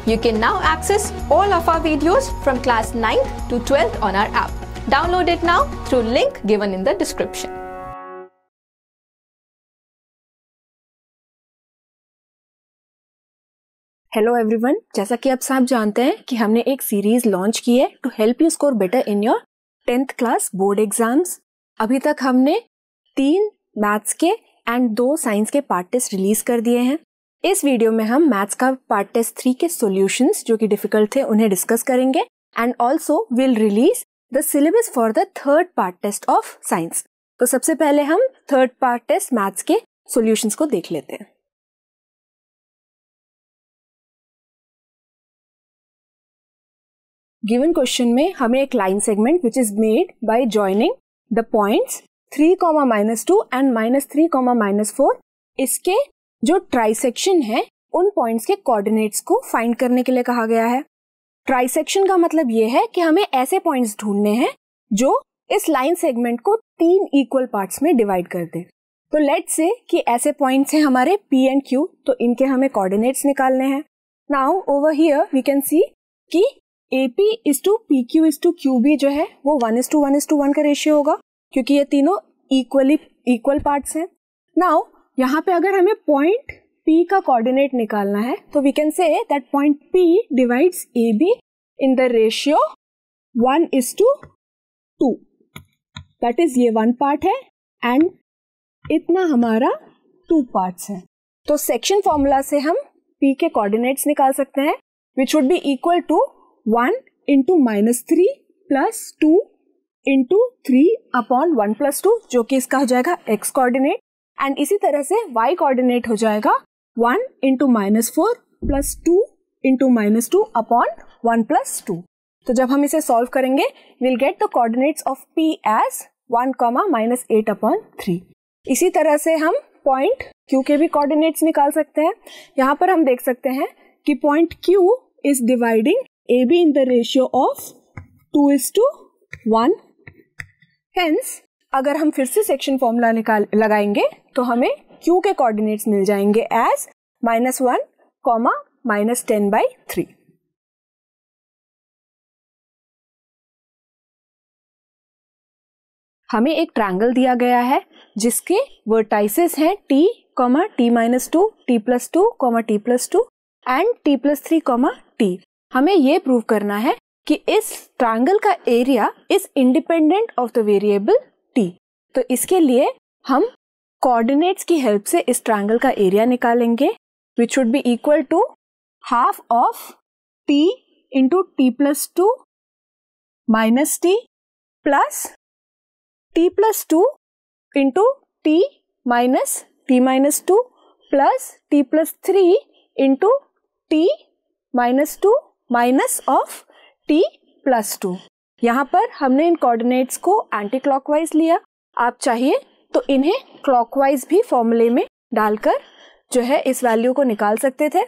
You can now access all of our videos from class 9th to 12th on our app. Download it now through link given in the description. Hello everyone, जैसा कि आप सब जानते हैं कि हमने एक सीरीज लॉन्च की है to help you score better in your 10th class board exams. अभी तक हमने 3 मैथ्स के एंड 2 साइंस के पार्ट टेस्ट रिलीज कर दिए हैं। इस वीडियो में हम मैथ्स का पार्ट टेस्ट 3 के सॉल्यूशंस जो कि डिफिकल्ट थे उन्हें डिस्कस करेंगे and also will release the syllabus for the 3rd part test of science. तो सबसे पहले हम 3rd पार्ट टेस्ट मैथ्स के सॉल्यूशंस को देख लेते हैं। गिवन क्वेश्चन में हमें एक line segment which is made by joining the points 3,-2 and -3,-4 इसके जो ट्राइसेक्शन है उन पॉइंट्स के कोऑर्डिनेट्स को फाइंड करने के लिए कहा गया है। ट्राइसेक्शन का मतलब ये है कि हमें ऐसे पॉइंट्स ढूंढने हैं जो इस लाइन सेगमेंट को 3 इक्वल पार्ट्स में डिवाइड कर दें। तो लेट्स से कि ऐसे पॉइंट्स हैं हमारे P एंड Q, तो इनके हमें कोऑर्डिनेट्स निकालने हैं। Now over here we can see कि AP is to PQ is to QB जो है वो 1:1:1 का रेशियो होगा क्योंकि ये तीनों इक्वल पार्ट्स हैं। नाउ यहाँ पे अगर हमें पॉइंट P का कोऑर्डिनेट निकालना है तो we can say that point P divides AB in the ratio 1:2। That is ये 1 पार्ट है एंड इतना हमारा 2 पार्ट्स है। तो सेक्शन फॉर्मूला से हम P के कोऑर्डिनेट्स निकाल सकते हैं which would be equal to 1 into -3 plus 2 into 3 upon 1 plus 2 जो कि इसका हो जाएगा x कोऑर्डिनेट एंड इसी तरह से y कोऑर्डिनेट हो जाएगा 1 into -4 plus 2 into -2 upon 1 plus 2। तो जब हम इसे सॉल्व करेंगे we'll get the coordinates of P as 1, -8 upon 3। इसी तरह से हम पॉइंट Q के भी कोऑर्डिनेट्स निकाल सकते हैं। यहाँ पर हम देख सकते हैं कि point Q is dividing AB in the ratio of 2:1। Hence, अगर हम फिर से सेक्शन फॉर्मूला लगाएंगे तो हमें Q के कोऑर्डिनेट्स मिल जाएंगे as -1, -10/3। हमें एक ट्रायंगल दिया गया है जिसके वर्टाइसेस हैं T, T-2, T+2, T+2 and T+3, T। हमें ये प्रूव करना है कि इस ट्रायंगल का area is independent of the variable T। तो इसके लिए हम कोऑर्डिनेट्स की हेल्प से इस ट्रायंगल का एरिया निकालेंगे which would be equal to half of T into T+2 minus T plus T+2 into T minus T-2 plus T+3 into T -2 minus of T+2। यहाँ पर हमने इन कोऑर्डिनेट्स को एंटी क्लॉकवाइज लिया। आप चाहिए तो इन्हें क्लॉकवाइज भी फॉर्मूले में डालकर जो है इस वैल्यू को निकाल सकते थे।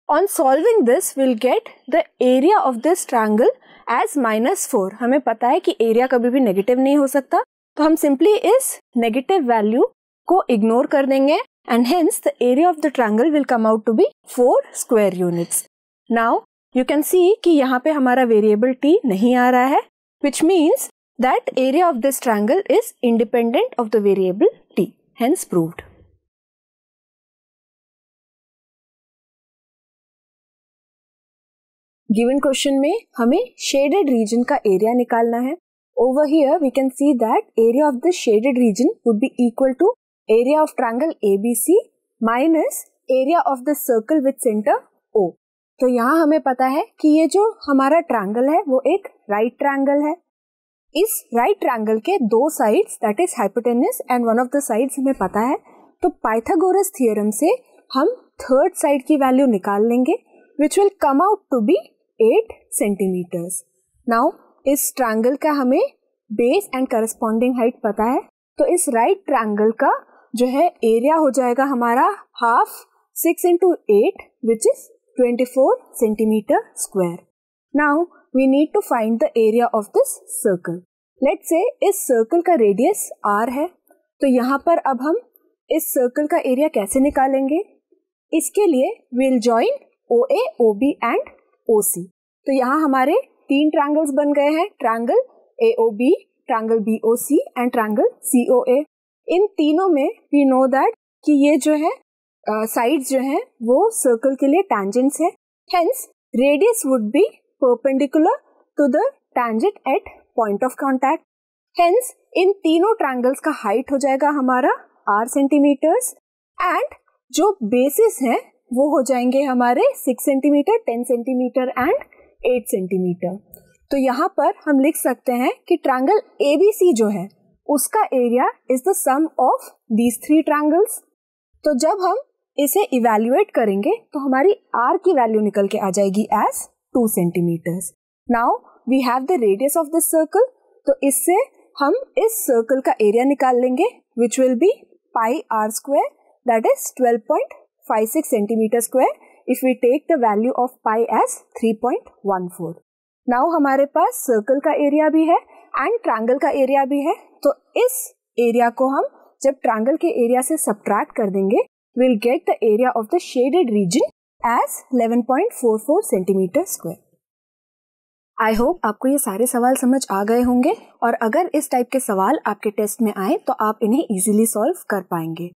On solving this will get the area of this triangle as -4। हमें पता है कि एरिया कभी भी नेगेटिव नहीं हो सकता, तो हम सिंपली इस नेगेटिव वैल्यू को इग्नोर कर देंगे and hence the area of the triangle will come out to be 4 square units. Now you can see कि यहाँ पे हमारा वेरिएबल T नहीं आ रहा है which means that area of this triangle is independent of the variable T, hence proved। Given question में हमें shaded region का एरिया निकालना है। Over here we can see that area of the shaded region would be equal to area of triangle ABC minus area of the circle with centre O। तो यहाँ हमें पता है कि ये जो हमारा ट्रायंगल है वो एक राइट ट्रायंगल है। इस राइट ट्रायंगल के 2 sides that is hypotenuse and one of the sides हमें पता है। तो पाइथागोरस थ्योरम से हम 3rd साइड की वैल्यू निकाल लेंगे which will come out to be 8 centimetres. Now इस ट्रायंगल का हमें बेस एंड करस्पॉन्डिंग हाइट पता है, तो इस राइट ट्रायंगल का जो है एरिया हो जाएगा हमारा half 6 into 8 which is 24 centimeter square. Now we need to find the area of this circle. Let's say इस सर्कल का रेडियस r है, तो यहाँ पर अब हम इस सर्कल का एरिया कैसे निकालेंगे? इसके लिए we'll join OA, OB and OC। तो यहाँ हमारे 3 ट्रायंगल्स बन गए हैं, triangle AOB, triangle BOC and triangle COA। इन तीनों में वी नो दैट कि ये जो है साइड्स जो है वो सर्कल के लिए टैंजेंट्स है, hence radius would be perpendicular to the tangent at point of contact. Hence इन तीनों ट्रायंगल्स का हाइट हो जाएगा हमारा r सेंटीमीटर्स एंड जो बेसिस है वो हो जाएंगे हमारे 6 सेंटीमीटर, 10 सेंटीमीटर एंड 8 सेंटीमीटर। तो यहाँ पर हम लिख सकते हैं कि ट्रायंगल ABC जो है उसका area is the sum of these 3 triangles. तो जब हम इसे इवैल्यूएट करेंगे तो हमारी r की वैल्यू निकल के आ जाएगी as 2 centimetres. Now we have the radius of this circle, तो इससे हम इस सर्कल का एरिया निकाल लेंगे which will be pi r square, that is 12.56 centimetre square if we take the value of pi as 3.14। Now हमारे पास circle का एरिया भी है एंड ट्रायंगल का एरिया भी है, तो इस एरिया को हम जब ट्रायंगल के एरिया से सबट्रैक्ट कर देंगे we'll get the area of the shaded region as 11.44 centimetre square. I hope आपको ये सारे सवाल समझ आ गए होंगे और अगर इस टाइप के सवाल आपके टेस्ट में आए तो आप इन्हें इजीली सॉल्व कर पाएंगे।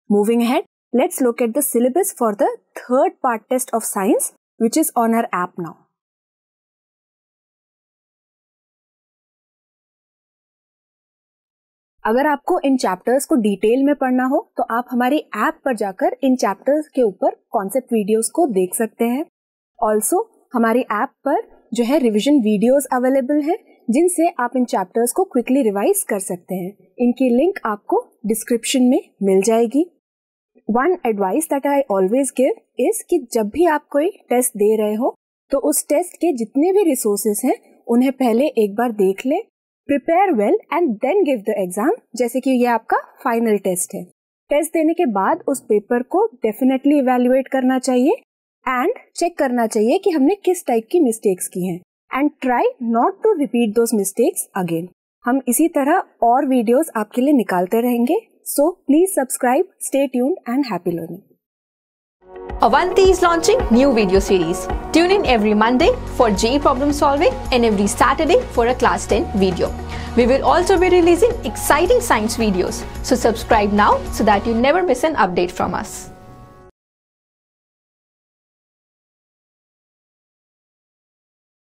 Moving ahead, let's look at the syllabus for the third part test of science which is on our app now. अगर आपको इन चैप्टर्स को डिटेल में पढ़ना हो तो आप हमारी ऐप पर जाकर इन चैप्टर्स के ऊपर कॉन्सेप्ट वीडियोस को देख सकते हैं। ऑल्सो हमारी ऐप पर जो है रिवीजन वीडियोस अवेलेबल हैं जिनसे आप इन चैप्टर्स को क्विकली रिवाइज कर सकते हैं। इनकी लिंक आपको डिस्क्रिप्शन में मिल जाएगी। One advice that I always give is कि जब भी आप कोई टेस्ट दे रहे हो तो उस टेस्ट के जितने भी रिसोर्सेज हैं उन्हें पहले एक बार देख ले, prepare well and then give the exam, जैसे कि ये आपका फाइनल टेस्ट है। टेस्ट देने के बाद उस पेपर को डेफिनेटली इवैल्यूएट करना चाहिए एंड चेक करना चाहिए कि हमने किस टाइप की मिस्टेक्स की हैं and try not to repeat those mistakes again. हम इसी तरह और वीडियोस आपके लिए निकालते रहेंगे, so please subscribe, stay tuned and happy learning. Avanti is launching new video series. Tune in every Monday for JEE problem solving and every Saturday for a class 10 video. We will also be releasing exciting science videos. So subscribe now so that you never miss an update from us.